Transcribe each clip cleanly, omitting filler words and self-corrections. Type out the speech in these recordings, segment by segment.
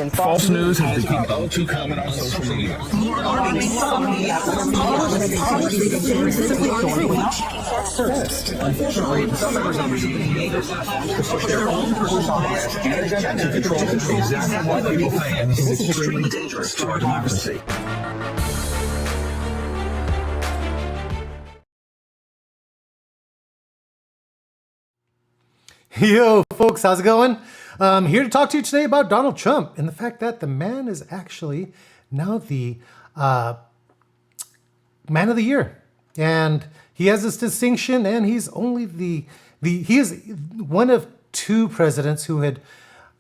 False news has become all too common on social media. Unfortunately, some members of the media push their own personal bias and agenda to control exactly what people think, and this is extremely dangerous to our democracy. Yo, folks, how's it going? I'm here to talk to you today about Donald Trump and the fact that the man is actually now the man of the year. And he has this distinction, and he's only he is one of two presidents who had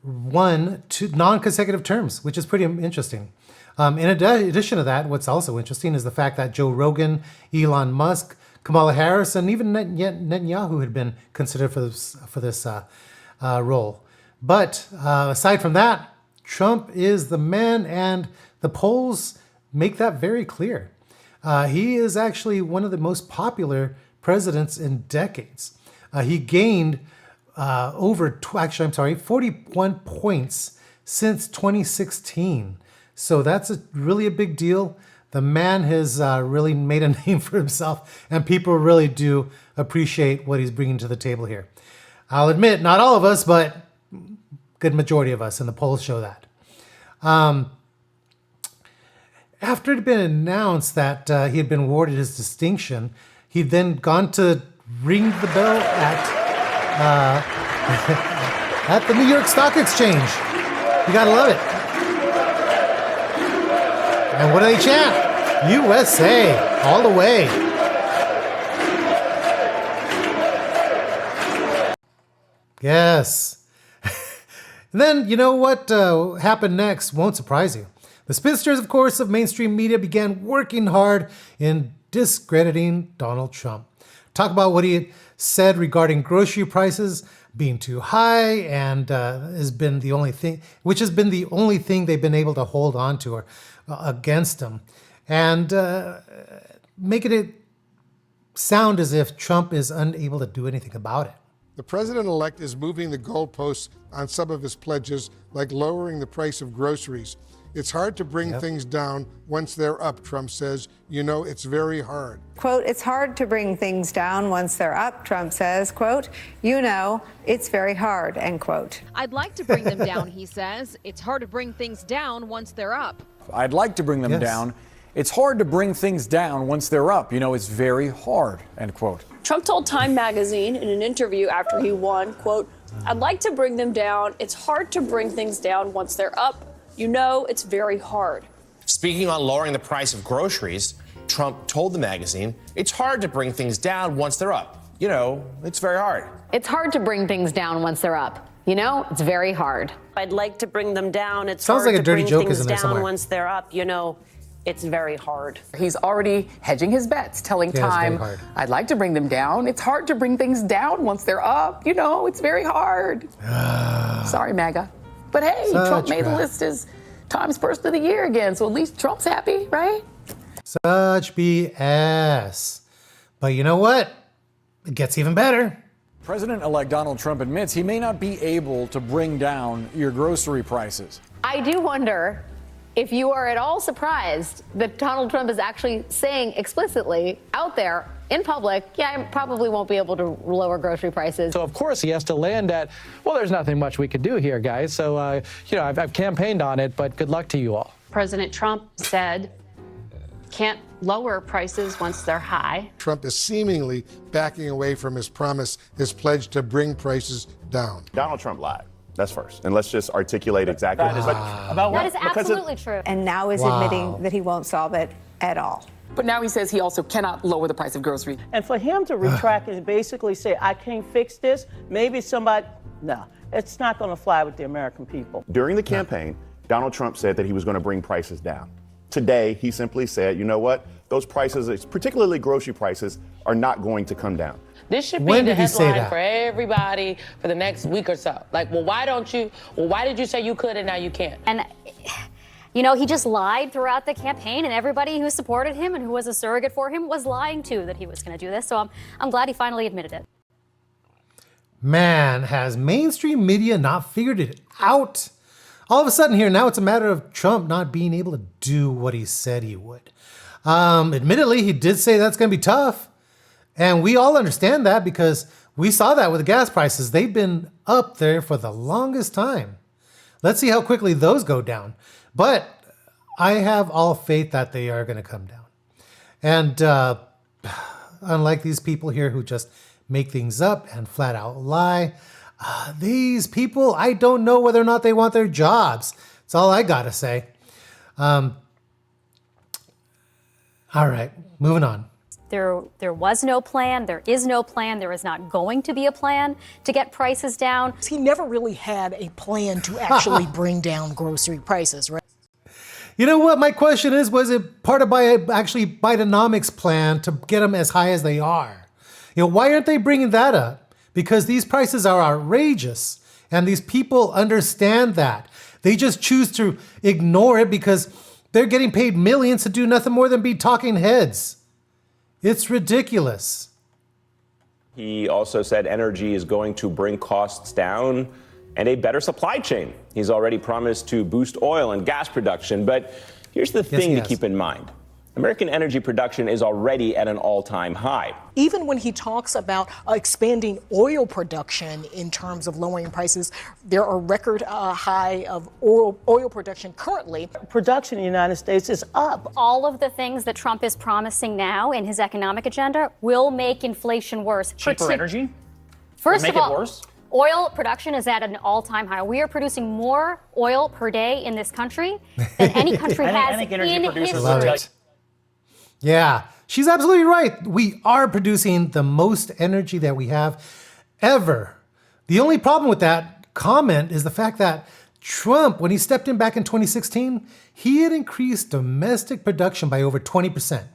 won two non-consecutive terms, which is pretty interesting. In addition to that, what's also interesting is the fact that Joe Rogan, Elon Musk, Kamala Harris, and even Netanyahu had been considered for this role. But aside from that, Trump is the man, and the polls make that very clear. He is actually one of the most popular presidents in decades. He gained 41 points since 2016. So that's really a big deal. The man has really made a name for himself, and people really do appreciate what he's bringing to the table here. I'll admit, not all of us, but good majority of us, and the polls show that. After it had been announced that he had been awarded his distinction, he'd then gone to ring the bell at the New York Stock Exchange. You gotta love it. And what do they chant? USA, all the way. Yes. And then, you know what happened next won't surprise you. The spinsters, of course, of mainstream media began working hard in discrediting Donald Trump. Talk about what he had said regarding grocery prices being too high, and has been the only thing they've been able to hold on to or against him, and making it sound as if Trump is unable to do anything about it. The president-elect is moving the goalposts on some of his pledges, like lowering the price of groceries. It's hard to bring things down once they're up, Trump says. You know, it's very hard. Quote, it's hard to bring things down once they're up, Trump says. Quote, you know, it's very hard, end quote. I'd like to bring them down, he says. It's hard to bring things down once they're up. I'd like to bring them down. It's hard to bring things down once they're up. You know, it's very hard, end quote. Trump told Time magazine in an interview after he won, quote, I'd like to bring them down. It's hard to bring things down once they're up. You know, it's very hard. Speaking on lowering the price of groceries, Trump told the magazine, it's hard to bring things down once they're up. You know, it's very hard. It's hard to bring things down once they're up. You know, it's very hard. I'd like to bring them down. It's Sounds hard like a to dirty bring joke things is in there down somewhere. once they're up. You know, it's very hard. He's already hedging his bets, telling Time, I'd like to bring them down. It's hard to bring things down once they're up. You know, it's very hard. Sorry, MAGA. But hey, Trump made the list as Time's Person of the Year again, so at least Trump's happy, right? Such BS. But you know what? It gets even better. President-elect Donald Trump admits he may not be able to bring down your grocery prices. I do wonder if you are at all surprised that Donald Trump is actually saying explicitly out there in public, yeah, I probably won't be able to lower grocery prices. So, of course, he has to land at, well, there's nothing much we could do here, guys. So, you know, I've campaigned on it, but good luck to you all. President Trump said can't lower prices once they're high. Trump is seemingly backing away from his promise, his pledge to bring prices down. Donald Trump lied. That's first. And let's just articulate exactly about what? That is absolutely true. And now is admitting that he won't solve it at all. But now he says he also cannot lower the price of groceries. And for him to retract and basically say, I can't fix this, maybe somebody, no, it's not going to fly with the American people. During the campaign, Donald Trump said that he was going to bring prices down. Today, he simply said, you know what? Those prices, particularly grocery prices, are not going to come down. This should be the headline for everybody for the next week or so. Like, well, why did you say you could and now you can't? And, you know, he just lied throughout the campaign, and everybody who supported him and who was a surrogate for him was lying too that he was going to do this. So I'm glad he finally admitted it. Man, has mainstream media not figured it out? all of a sudden here, now it's a matter of Trump not being able to do what he said he would. Admittedly, he did say that's going to be tough. And we all understand that because we saw that with the gas prices. They've been up there for the longest time. Let's see how quickly those go down. But I have all faith that they are going to come down. And unlike these people here who just make things up and flat out lie, these people, I don't know whether or not they want their jobs. That's all I got to say. All right, moving on. There was no plan. There is no plan. There is not going to be a plan to get prices down. He never really had a plan to actually bring down grocery prices, right? You know what? My question is, was it part of Bidenomics' plan to get them as high as they are? You know, why aren't they bringing that up? Because these prices are outrageous, and these people understand that. They just choose to ignore it because they're getting paid millions to do nothing more than be talking heads. It's ridiculous. He also said energy is going to bring costs down and a better supply chain. He's already promised to boost oil and gas production. But here's the thing to keep in mind. American energy production is already at an all-time high. Even when he talks about expanding oil production in terms of lowering prices, there are record high of oil production currently. Production in the United States is up. All of the things that Trump is promising now in his economic agenda will make inflation worse. Cheaper energy? First make of all, it worse? Oil production is at an all-time high. We are producing more oil per day in this country than any country has in history. Yeah, she's absolutely right. We are producing the most energy that we have ever. The only problem with that comment is the fact that Trump, when he stepped in back in 2016, he had increased domestic production by over 20%.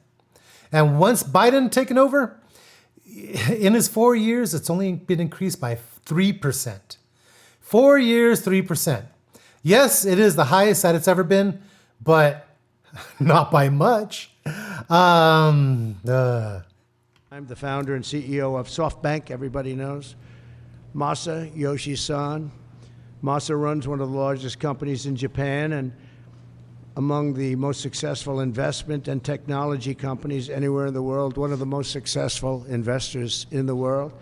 And once Biden taken over, in his 4 years, it's only been increased by 3%. 4 years, 3%. Yes, it is the highest that it's ever been, but not by much. I'm the founder and CEO of SoftBank, everybody knows. Masayoshi Son. Masa runs one of the largest companies in Japan and among the most successful investment and technology companies anywhere in the world, one of the most successful investors in the world.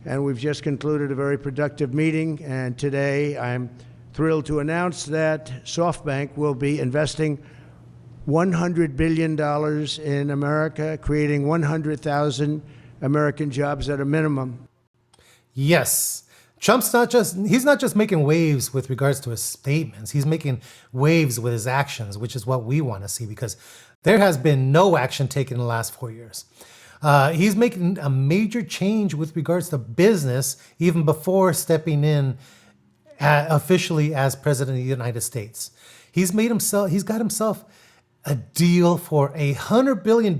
And we've just concluded a very productive meeting, and today I'm thrilled to announce that SoftBank will be investing $100 billion in America, creating 100,000 American jobs at a minimum. Yes. Trump's he's not just making waves with regards to his statements. He's making waves with his actions, which is what we want to see because there has been no action taken in the last 4 years. He's making a major change with regards to business even before stepping in officially as president of the United States. He's got himself a deal for $100 billion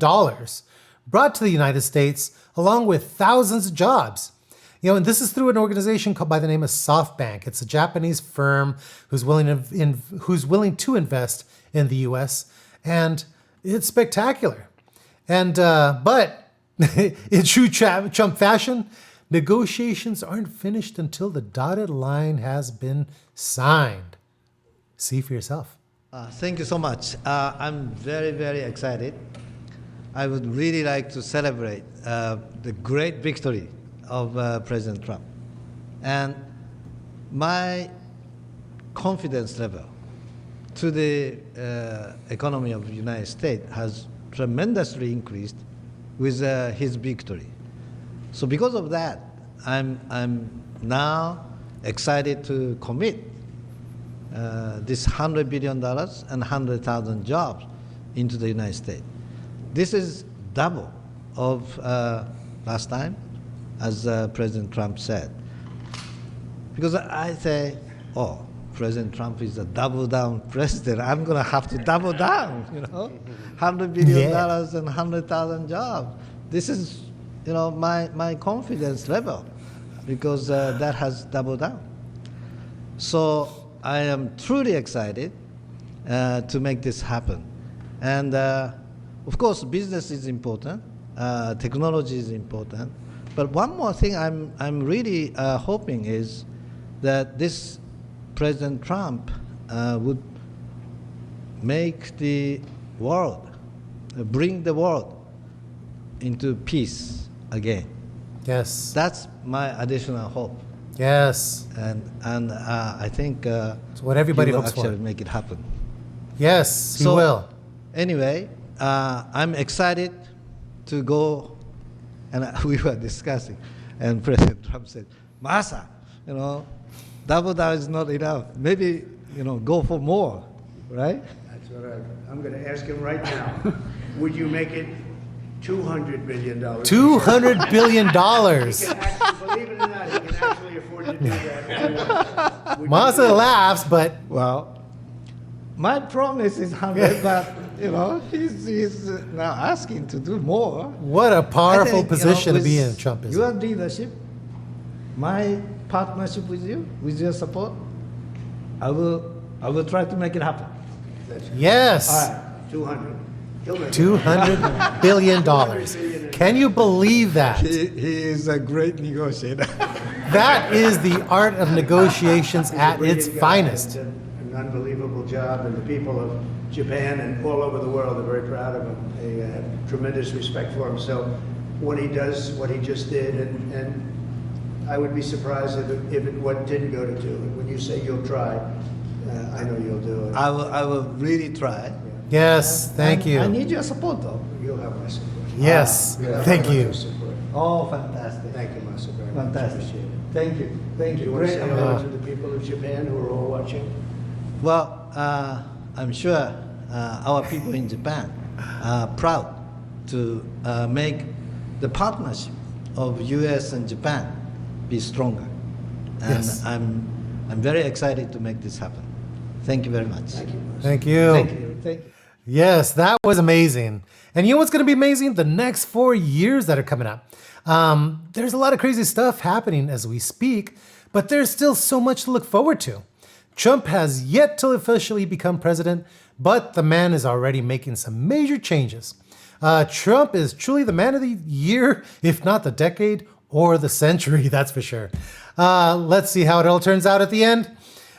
brought to the United States along with thousands of jobs. You know, and this is through an organization called by the name of SoftBank. It's a Japanese firm who's willing to invest in the U.S. and it's spectacular. And but in true Trump fashion, negotiations aren't finished until the dotted line has been signed. See for yourself. Thank you so much. I'm very, very excited. I would really like to celebrate the great victory of President Trump. And my confidence level to the economy of the United States has tremendously increased with his victory. So because of that, I'm now excited to commit this $100 billion and 100,000 jobs into the United States. This is double of last time, as President Trump said. Because I say, oh, President Trump is a double down president. I'm going to have to double down, you know, $100 billion and 100,000 jobs. This is, you know, my confidence level because that has doubled down. So I am truly excited to make this happen. And of course, business is important, technology is important. But one more thing I'm really hoping is that this President Trump would make the world, bring the world into peace again. Yes. That's my additional hope. Yes. And I think it's what everybody he will hopes for. actually make it happen. Yes, he So, will. Anyway, I'm excited to go, and we were discussing, and President Trump said, Masa, double down is not enough. Maybe, go for more, right? That's what I'm going to ask him right now. Would you make it $200 billion? $200 billion. He can actually, believe it or not, he can actually afford to do that. Masa laughs, but well, my promise is 100, but he's now asking to do more. What a powerful I think, position to be with in, Trumpism. Your leadership, my partnership with you, with your support, I will try to make it happen. Yes. All right, 200. $200 billion. Can you believe that? He is a great negotiator. That is the art of negotiations at its finest. An unbelievable job, and the people of Japan and all over the world are very proud of him. They have tremendous respect for him. So what he does, what he just did, and I would be surprised if it didn't go to 2. When you say you'll try, I know you'll do it. I will really try. Yes, thank you. I need your support, though. You'll have my support. Yes, thank you. Oh, fantastic. Thank you, Masa, very much. Fantastic. Appreciate it. Thank you. Thank Do you. you want to Great say honor. hello to the people of Japan who are all watching? Well, I'm sure our people in Japan are proud to make the partnership of U.S. and Japan be stronger. And Yes. I'm very excited to make this happen. Thank you very much. Thank you. Thank you. Thank you. Thank you. Yes, that was amazing. And you know what's going to be amazing? The next 4 years that are coming up. There's a lot of crazy stuff happening as we speak, but there's still so much to look forward to. Trump has yet to officially become president, but the man is already making some major changes. Trump is truly the man of the year, if not the decade or the century, that's for sure. Let's see how it all turns out at the end.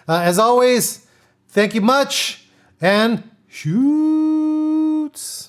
As always, thank you much, and shoots.